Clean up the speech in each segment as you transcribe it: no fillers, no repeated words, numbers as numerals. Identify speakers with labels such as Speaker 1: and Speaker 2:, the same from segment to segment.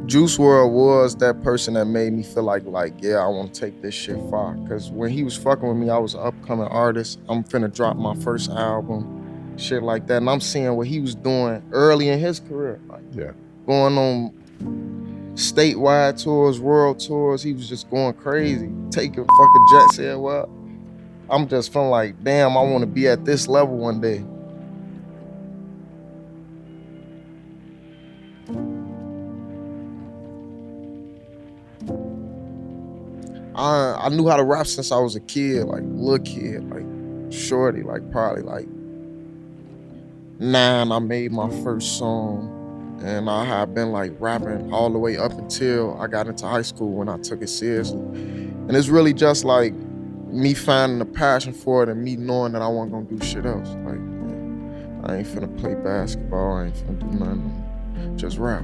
Speaker 1: Juice WRLD was that person that made me feel like yeah, I want to take this shit far. Cause when he was fucking with me, I was an upcoming artist. I'm finna drop my first album, shit like that. And I'm seeing what he was doing early in his career. Like,
Speaker 2: yeah.
Speaker 1: Going on statewide tours, world tours. He was just going crazy, taking fucking jets here. Well, I'm just feeling like, damn, I want to be at this level one day. I knew how to rap since I was a kid, like little kid, like shorty, like probably like 9. I made my first song, and I had been like rapping all the way up until I got into high school when I took it seriously. And it's really just like me finding a passion for it and me knowing that I wasn't gonna do shit else. Like, man, I ain't finna play basketball, I ain't finna do nothing, just rap.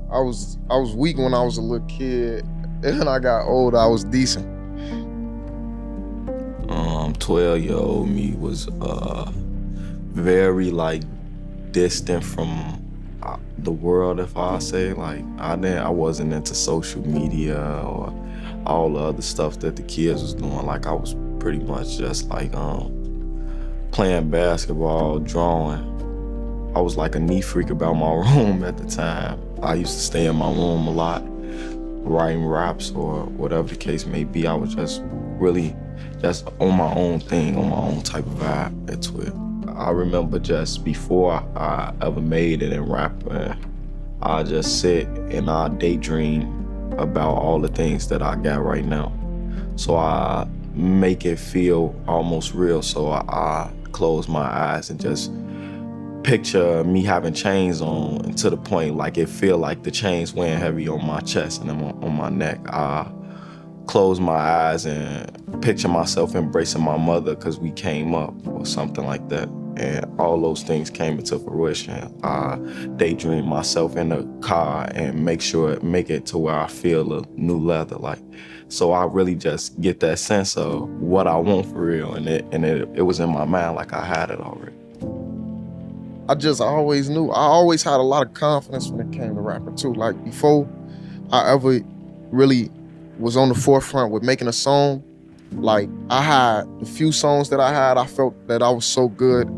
Speaker 1: I was weak when I was a little kid. And when I got older, I was decent.
Speaker 3: 12-year-old me was very like distant from the world, if I say. Like I wasn't into social media or all the other stuff that the kids was doing. Like I was pretty much just like playing basketball, drawing. I was like a neat freak about my room at the time. I used to stay in my room a lot, writing raps or whatever the case may be. I was just really just on my own thing, on my own type of vibe into it. I remember just before I ever made it in rap, I just sit and I daydream about all the things that I got right now. So I make it feel almost real. So I close my eyes and just picture me having chains on, and to the point like it feel like the chains weighing heavy on my chest and on my neck. I close my eyes and picture myself embracing my mother because we came up or something like that. And all those things came into fruition. I daydream myself in the car and make it to where I feel a new leather. Like, so I really just get that sense of what I want for real, and it was in my mind like I had it already.
Speaker 1: I always knew. I always had a lot of confidence when it came to rapping too. Like before I ever really was on the forefront with making a song, like I had the few songs that I had, I felt that I was so good,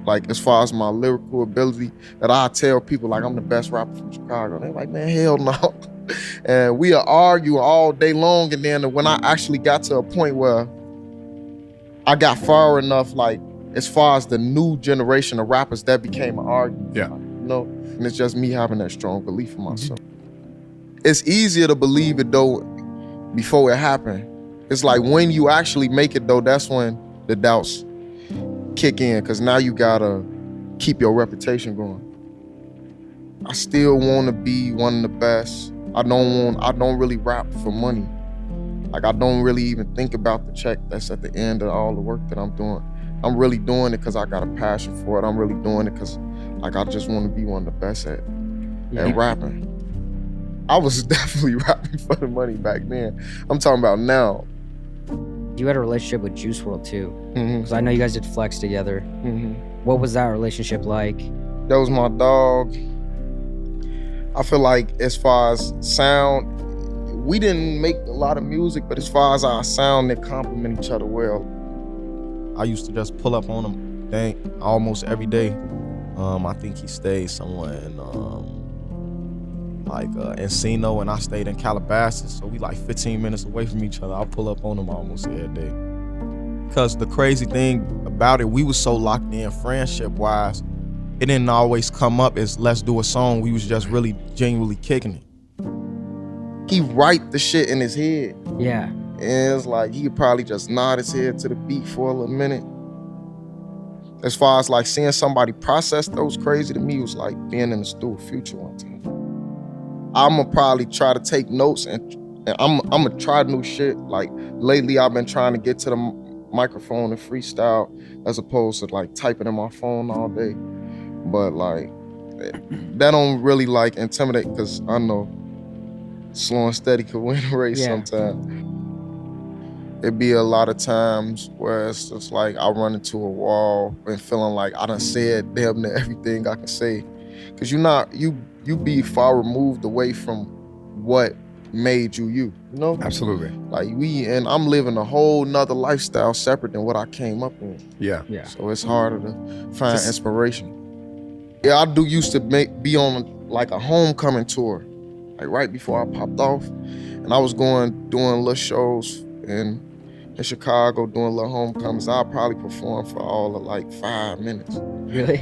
Speaker 1: like as far as my lyrical ability, that I tell people like I'm the best rapper from Chicago. They're like, man, hell no. And we are arguing all day long. And then when I actually got to a point where I got far enough, like as far as the new generation of rappers, that became an argument.
Speaker 2: Yeah.
Speaker 1: Like, you know, and it's just me having that strong belief in myself. It's easier to believe it though before it happened. It's like when you actually make it though, that's when the doubts kick in, because now you gotta keep your reputation going. I still want to be one of the best. I don't really rap for money. Like I don't really even think about the check that's at the end of all the work that I'm doing. I'm really doing it because I got a passion for it. I'm really doing it because like I just want to be one of the best at rapping. I was definitely rapping for the money back then. I'm talking about now.
Speaker 4: You had a relationship with Juice WRLD too, because
Speaker 1: Mm-hmm.
Speaker 4: I know you guys did Flex together.
Speaker 1: Mm-hmm.
Speaker 4: What was that relationship like?
Speaker 1: That was my dog. I feel like as far as sound, we didn't make a lot of music, but as far as our sound, they complement each other well.
Speaker 5: I used to just pull up on him almost every day. I think he stayed somewhere in Encino, and I stayed in Calabasas, so we like 15 minutes away from each other. I pull up on him almost every day. Because the crazy thing about it, we was so locked in friendship-wise, it didn't always come up as let's do a song. We was just really genuinely kicking it.
Speaker 1: He write the shit in his head.
Speaker 4: Yeah.
Speaker 1: And it's like he could probably just nod his head to the beat for a little minute. As far as like seeing somebody process those crazy, to me was like being in the studio with Future one time. I'ma probably try to take notes and I'ma try new shit. Like lately I've been trying to get to the microphone and freestyle as opposed to like typing in my phone all day. But like that don't really like intimidate, because I know slow and steady could win a race sometimes. It'd be a lot of times where it's just like I run into a wall and feeling like I done said damn near everything I can say. Cause you be far removed away from what made you, you know?
Speaker 2: Absolutely.
Speaker 1: Like and I'm living a whole nother lifestyle separate than what I came up in.
Speaker 2: Yeah.
Speaker 4: Yeah.
Speaker 1: So it's harder to find inspiration. Yeah, I used to be on like a homecoming tour, like right before I popped off. And I was doing little shows in Chicago, doing little homecomings. I'll probably perform for all of like 5 minutes.
Speaker 4: Really?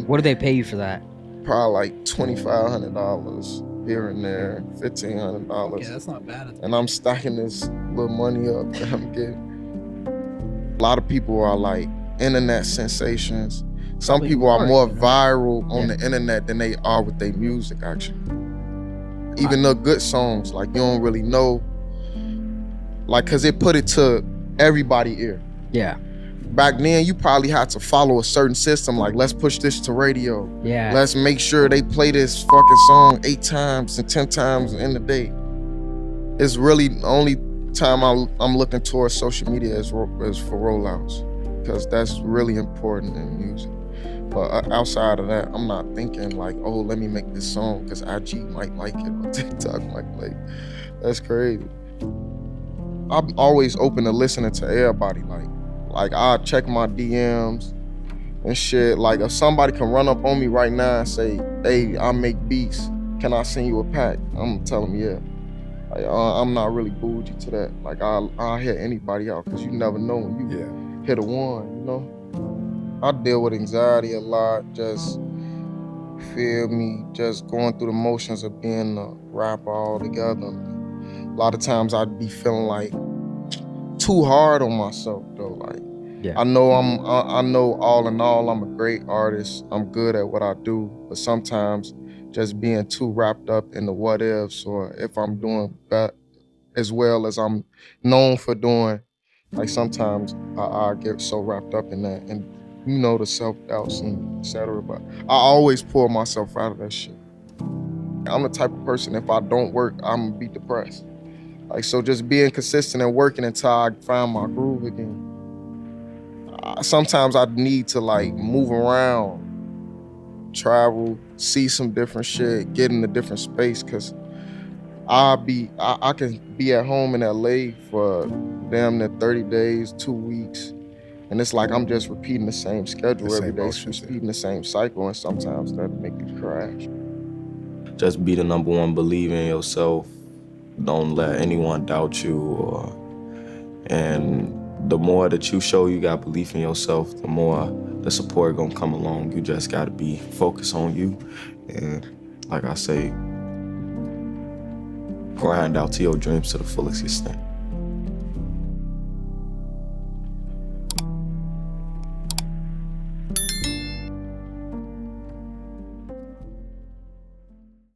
Speaker 4: What do they pay you for that?
Speaker 1: Probably like $2,500 here and there, $1,500.
Speaker 6: Yeah, that's not bad.
Speaker 1: And I'm stacking this little money up that I'm getting. A lot of people are like internet sensations. Some people are more viral on the internet than they are with their music, actually. Even the good songs, like you don't really know, like, cause it put it to everybody's ear.
Speaker 4: Yeah.
Speaker 1: Back then, you probably had to follow a certain system, like let's push this to radio.
Speaker 4: Yeah.
Speaker 1: Let's make sure they play this fucking song 8 times and 10 times in the day. It's really the only time I'm looking towards social media is for rollouts, because that's really important in music. But outside of that, I'm not thinking like, oh, let me make this song because IG might like it or TikTok might like it. That's crazy. I'm always open to listening to everybody. Like I check my DMs and shit. Like if somebody can run up on me right now and say, hey, I make beats, can I send you a pack? I'm gonna tell them yeah. Like I'm not really bougie to that. Like I'll hit anybody out because you never know when you hit a one, you know? I deal with anxiety a lot, just feel me, just going through the motions of being a rapper altogether. A lot of times I'd be feeling like too hard on myself though. Like I know I know all in all I'm a great artist. I'm good at what I do, but sometimes just being too wrapped up in the what ifs, or if I'm doing that as well as I'm known for doing, like sometimes I get so wrapped up in that, and you know, the self-doubts and et cetera, but I always pull myself out of that shit. I'm the type of person, if I don't work, I'm gonna be depressed. Like, so just being consistent and working until I find my groove again. Sometimes I need to like move around, travel, see some different shit, get in a different space, cause I can be at home in LA for damn near 30 days, 2 weeks. And it's like I'm just repeating the same schedule every day, repeating the same cycle, and sometimes that make you crash.
Speaker 3: Just be the number one believer in yourself. Don't let anyone doubt you. And the more that you show you got belief in yourself, the more the support gonna come along. You just gotta be focused on you. And like I say, grind out to your dreams to the fullest extent.